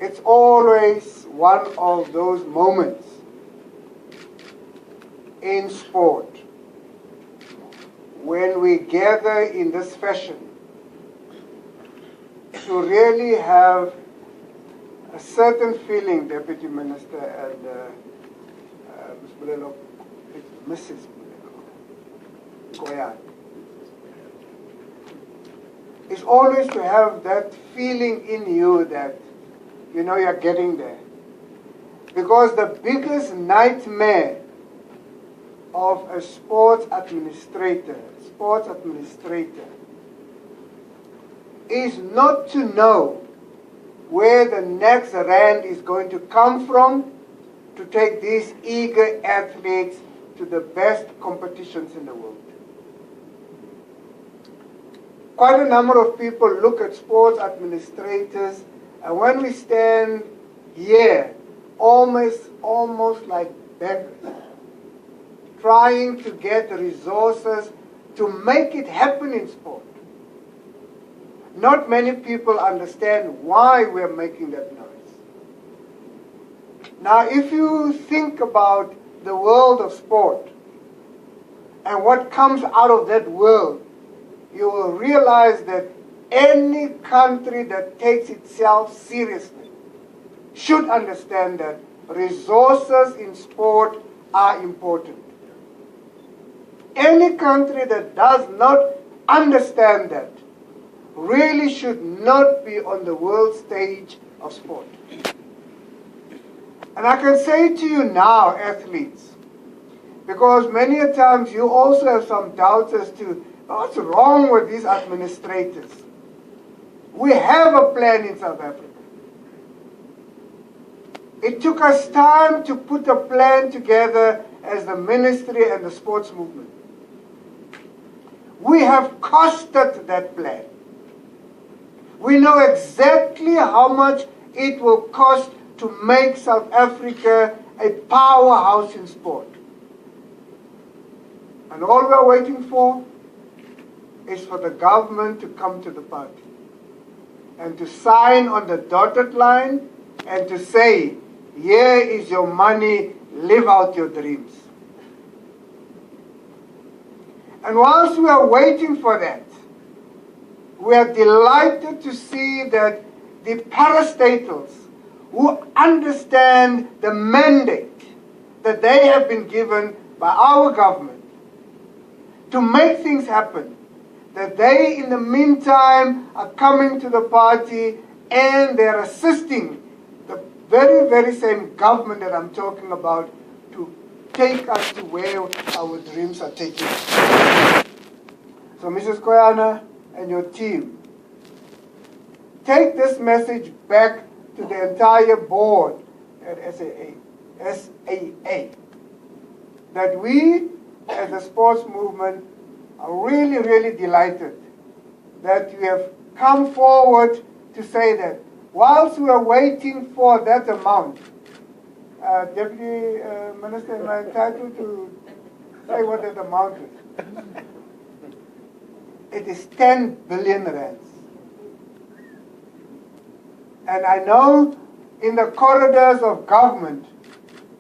It's always one of those moments in sport when we gather in this fashion to really have a certain feeling, Deputy Minister and Mrs. Koyan. It's always to have that feeling in you that you know you're getting there. Because the biggest nightmare of a sports administrator is not to know where the next rand is going to come from to take these eager athletes to the best competitions in the world. Quite a number of people look at sports administrators, and when we stand here, almost like beggars, trying to get the resources to make it happen in sport. Not many people understand why we're making that noise. Now, if you think about the world of sport and what comes out of that world, you will realize that any country that takes itself seriously should understand that resources in sport are important. Any country that does not understand that really should not be on the world stage of sport. And I can say to you now, athletes, because many a times you also have some doubts as to what's wrong with these administrators. We have a plan in South Africa. It took us time to put a plan together as the ministry and the sports movement. We have costed that plan. We know exactly how much it will cost to make South Africa a powerhouse in sport. And all we're waiting for is for the government to come to the party and to sign on the dotted line and to say, here is your money, live out your dreams. And whilst we are waiting for that, we are delighted to see that the parastatals who understand the mandate that they have been given by our government to make things happen, that they in the meantime are coming to the party and they're assisting the very, very same government that I'm talking about to take us to where our dreams are taking us. So Mrs. Koyana and your team, take this message back to the entire board at SAA, that we as a sports movement are really, really delighted that you have come forward to say that whilst we are waiting for that amount, Deputy Minister, am I entitled to say what that amount is? It is 10 billion rands. And I know in the corridors of government,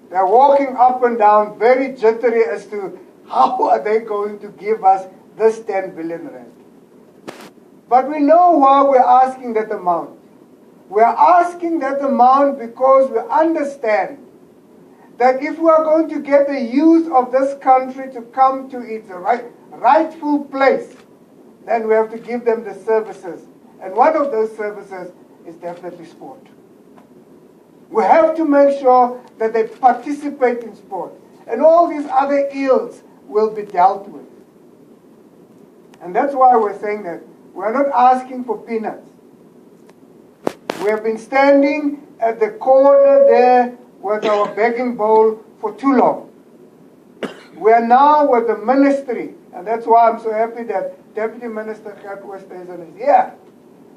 they're walking up and down very jittery as to how are they going to give us this 10 billion rand. But we know why we're asking that amount. We're asking that amount because we understand that if we are going to get the youth of this country to come to its rightful place, then we have to give them the services. And one of those services is definitely sport. We have to make sure that they participate in sport. And all these other ills will be dealt with. And that's why we're saying that we're not asking for peanuts. We have been standing at the corner there with our begging bowl for too long. We are now with the ministry, and that's why I'm so happy that Deputy Minister Gert Oosthuizen is here.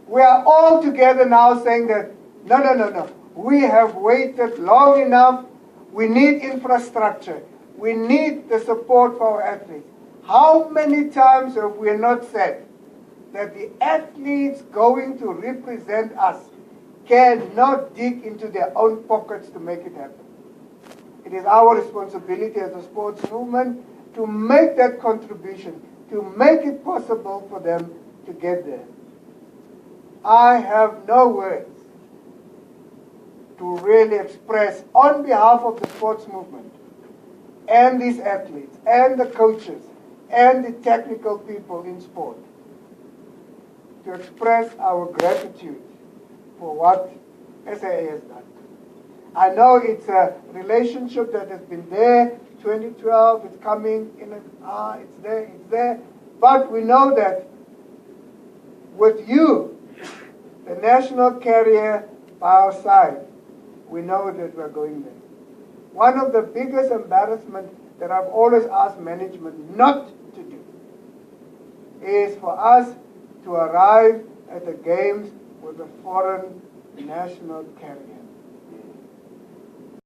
We are all together now saying that, no. We have waited long enough. We need infrastructure. We need the support for our athletes. How many times have we not said that the athletes going to represent us cannot dig into their own pockets to make it happen. It is our responsibility as a sports movement to make that contribution, to make it possible for them to get there. I have no words to really express on behalf of the sports movement and these athletes and the coaches and the technical people in sport to express our gratitude for what SAA has done. I know it's a relationship that has been there, 2012, it's coming, it's there, but we know that with you, the national carrier by our side, we know that we're going there. One of the biggest embarrassments that I've always asked management not to do is for us to arrive at the games with a foreign national carrier.